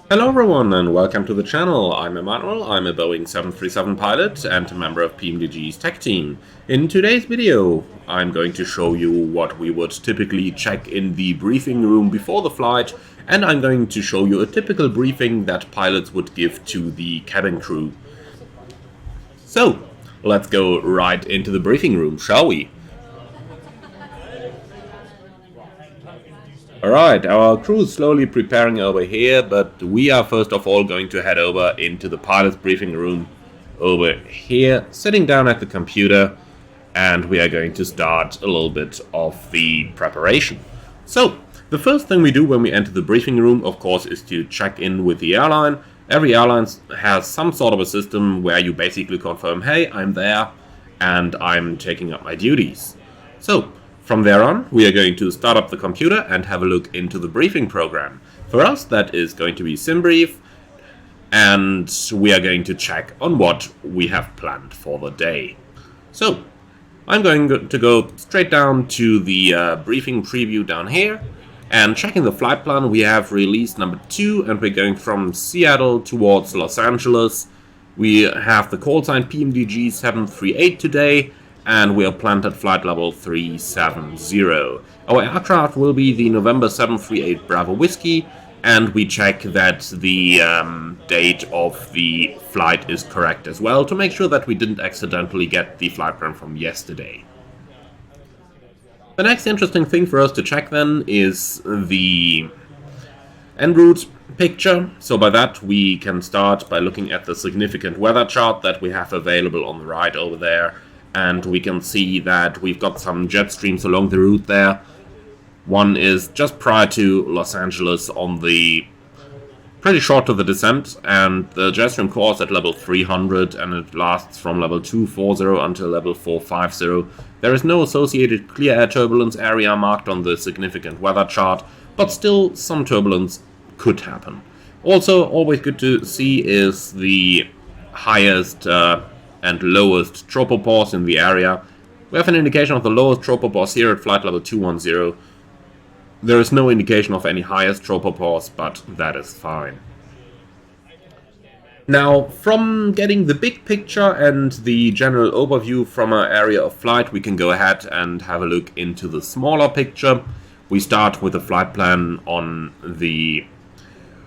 Hello everyone and welcome to the channel. I'm Emmanuel, I'm a Boeing 737 pilot and a member of PMDG's tech team. In today's video, I'm going to show you what we would typically check in the briefing room before the flight, and I'm going to show you a typical briefing that pilots would give to the cabin crew. So, let's go right into the briefing room, shall we? Alright, our crew is slowly preparing over here, but we are first of all going to head over into the pilot's briefing room over here, sitting down at the computer, and we are going to start a little bit of the preparation. So, the first thing we do when we enter the briefing room, of course, is to check in with the airline. Every airline has some sort of a system where you basically confirm, hey, I'm there, and I'm taking up my duties. So, from there on, we are going to start up the computer and have a look into the briefing program. For us, that is going to be SimBrief, and we are going to check on what we have planned for the day. So, I'm going to go straight down to the briefing preview down here, and checking the flight plan, we have release number 2, and we're going from Seattle towards Los Angeles. We have the call sign PMDG 738 today, and we are planned at flight level 370. Our aircraft will be the November 738 Bravo Whiskey, and we check that the date of the flight is correct as well, to make sure that we didn't accidentally get the flight plan from yesterday. The next interesting thing for us to check then is the en route picture. So by that we can start by looking at the significant weather chart that we have available on the right over there. And we can see that we've got some jet streams along the route there. One is just prior to Los Angeles on the pretty short to the descent, and the jet stream course at level 300, and it lasts from level 240 until level 450. There is no associated clear air turbulence area marked on the significant weather chart, but still some turbulence could happen. Also, always good to see is the highest and lowest tropopause in the area. We have an indication of the lowest tropopause here at flight level 210. There is no indication of any highest tropopause, but that is fine. Now, from getting the big picture and the general overview from our area of flight, we can go ahead and have a look into the smaller picture. We start with the flight plan on the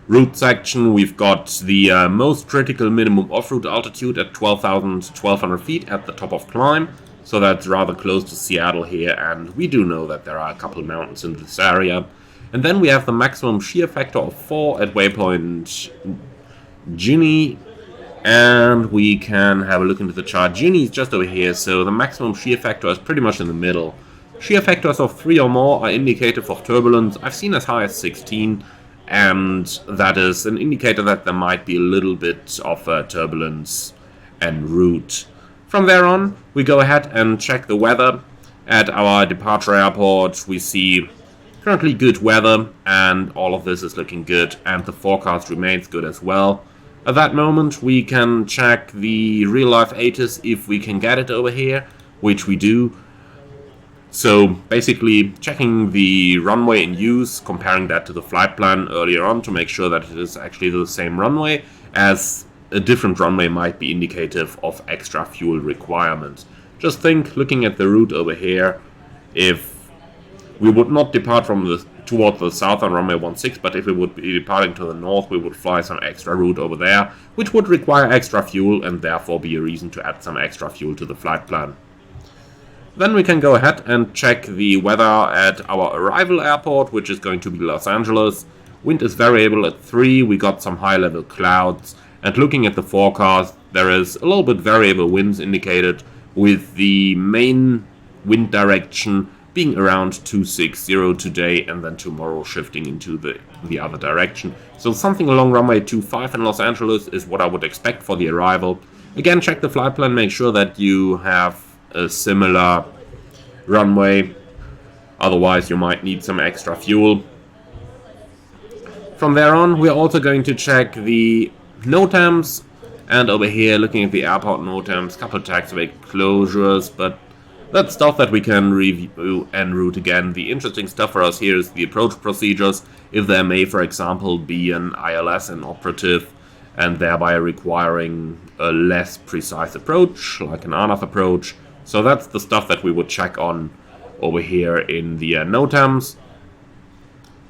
route section. We've got the most critical minimum off-route altitude at 12,1200 feet at the top of climb, so that's rather close to Seattle here, and we do know that there are a couple of mountains in this area. And then we have the maximum shear factor of 4 at waypoint Ginny, and we can have a look into the chart. Ginny is just over here, so the maximum shear factor is pretty much in the middle. Shear factors of 3 or more are indicative of turbulence. I've seen as high as 16. And that is an indicator that there might be a little bit of turbulence en route. From there on, we go ahead and check the weather. At our departure airport, we see currently good weather, and all of this is looking good, and the forecast remains good as well. At that moment, we can check the real-life HOTAS if we can get it over here, which we do. So basically checking the runway in use, comparing that to the flight plan earlier on to make sure that it is actually the same runway, as a different runway might be indicative of extra fuel requirements. Just think, looking at the route over here, if we would not depart from toward the southern runway 16, but if we would be departing to the north, we would fly some extra route over there, which would require extra fuel and therefore be a reason to add some extra fuel to the flight plan. Then we can go ahead and check the weather at our arrival airport, which is going to be Los Angeles. Wind is variable at 3, we got some high-level clouds, and looking at the forecast, there is a little bit variable winds indicated, with the main wind direction being around 260 today, and then tomorrow shifting into the other direction. So something along runway 25 in Los Angeles is what I would expect for the arrival. Again, check the flight plan, make sure that you have a similar runway, otherwise you might need some extra fuel. From there on, we're also going to check the NOTAMs, and over here looking at the airport NOTAMs, couple taxiway closures, but That's stuff that we can review en route again. The interesting stuff for us here is the approach procedures. If there may, for example, be an ILS inoperative and thereby requiring a less precise approach, like an RNAV approach. So that's the stuff that we would check on over here in the NOTAMs.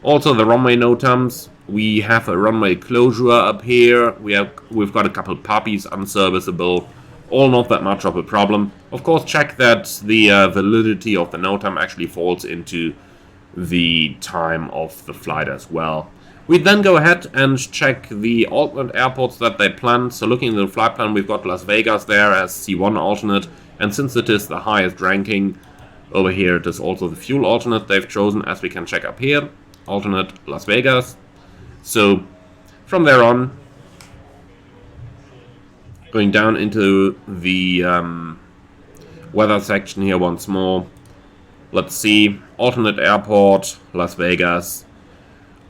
Also the runway NOTAMs. We have a runway closure up here. We've got a couple puppies unserviceable. All not that much of a problem. Of course, check that the validity of the NOTAM actually falls into the time of the flight as well. We then go ahead and check the alternate airports that they planned. So looking at the flight plan, we've got Las Vegas there as C1 alternate. And since it is the highest ranking, over here it is also the fuel alternate they've chosen, as we can check up here. Alternate Las Vegas. So from there on, going down into the weather section here once more. Let's see. Alternate airport, Las Vegas.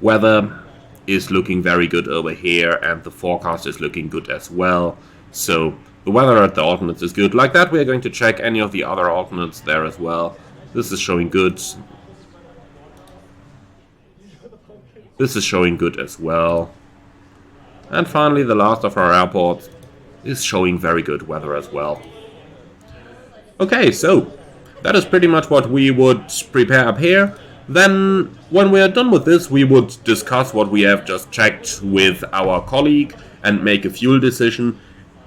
Weather is looking very good over here, and the forecast is looking good as well. So the weather at the alternates is good. Like that, we are going to check any of the other alternates there as well. This is showing good. This is showing good as well. And finally, the last of our airports is showing very good weather as well. Okay, so that is pretty much what we would prepare up here. Then, when we are done with this, we would discuss what we have just checked with our colleague and make a fuel decision.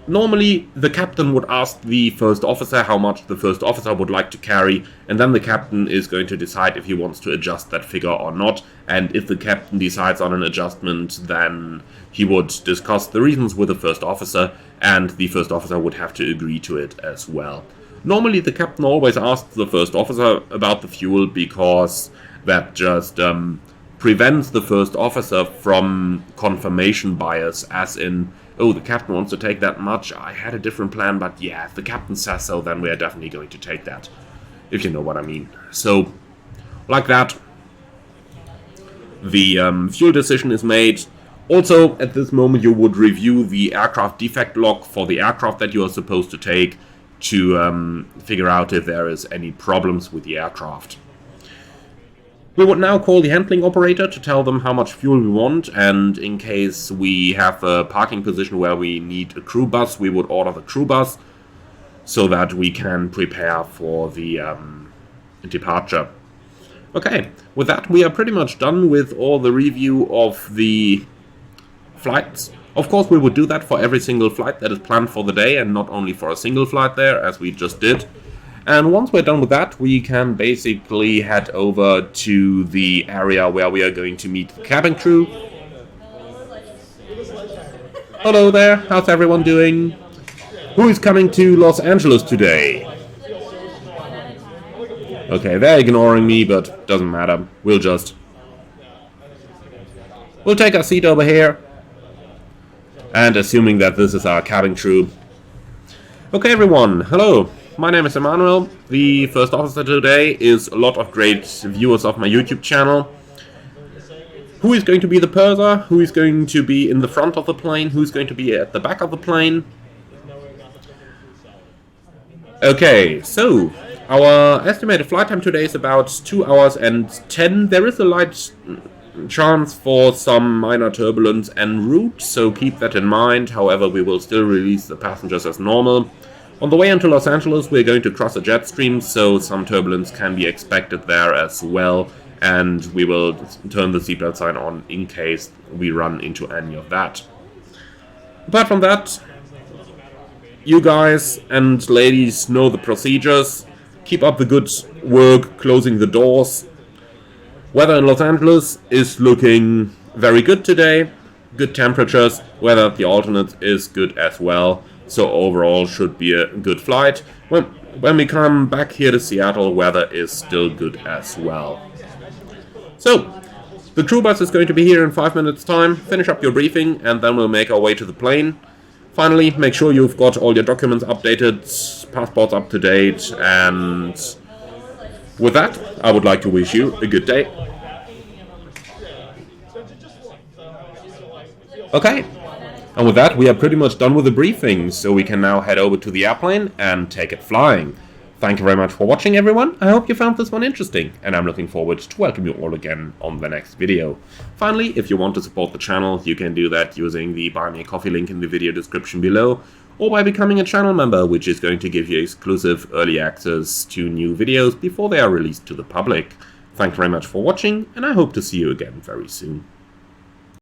Normally, the captain would ask the first officer how much the first officer would like to carry, and then the captain is going to decide if he wants to adjust that figure or not. And if the captain decides on an adjustment, then he would discuss the reasons with the first officer, and the first officer would have to agree to it as well. Normally, the captain always asks the first officer about the fuel because that just prevents the first officer from confirmation bias, as in, oh, the captain wants to take that much, I had a different plan, but yeah, if the captain says so, then we are definitely going to take that, if you know what I mean. So, like that, the fuel decision is made. Also, at this moment, you would review the aircraft defect log for the aircraft that you are supposed to take to figure out if there is any problems with the aircraft. We would now call the handling operator to tell them how much fuel we want, and in case we have a parking position where we need a crew bus, we would order the crew bus so that we can prepare for the departure. Okay, with that we are pretty much done with all the review of the flights. Of course, we would do that for every single flight that is planned for the day, and not only for a single flight there, as we just did. And once we're done with that, we can basically head over to the area where we are going to meet the cabin crew. Hello there, how's everyone doing? Who is coming to Los Angeles today? Okay, they're ignoring me, but doesn't matter. We'll take our seat over here. And assuming that this is our cabin crew. Okay everyone, hello. My name is Emmanuel. The first officer today is a lot of great viewers of my YouTube channel. Who is going to be the purser? Who is going to be in the front of the plane? Who is going to be at the back of the plane? Okay, so our estimated flight time today is about 2 hours and 10. There is a light chance for some minor turbulence en route, so keep that in mind. However, we will still release the passengers as normal. On the way into Los Angeles, we're going to cross a jet stream, so some turbulence can be expected there as well, and we will turn the seatbelt sign on in case we run into any of that. Apart from that, you guys and ladies know the procedures. Keep up the good work closing the doors. Weather in Los Angeles is looking very good today. Good temperatures. Weather at the alternates is good as well. So overall should be a good flight. When we come back here to Seattle, weather is still good as well. So, the crew bus is going to be here in 5 minutes time. Finish up your briefing and then we'll make our way to the plane. Finally, make sure you've got all your documents updated, passports up to date, and with that, I would like to wish you a good day. Okay. And with that, we are pretty much done with the briefing, so we can now head over to the airplane and take it flying. Thank you very much for watching, everyone. I hope you found this one interesting, and I'm looking forward to welcome you all again on the next video. Finally, if you want to support the channel, you can do that using the Buy Me a Coffee link in the video description below, or by becoming a channel member, which is going to give you exclusive early access to new videos before they are released to the public. Thank you very much for watching, and I hope to see you again very soon.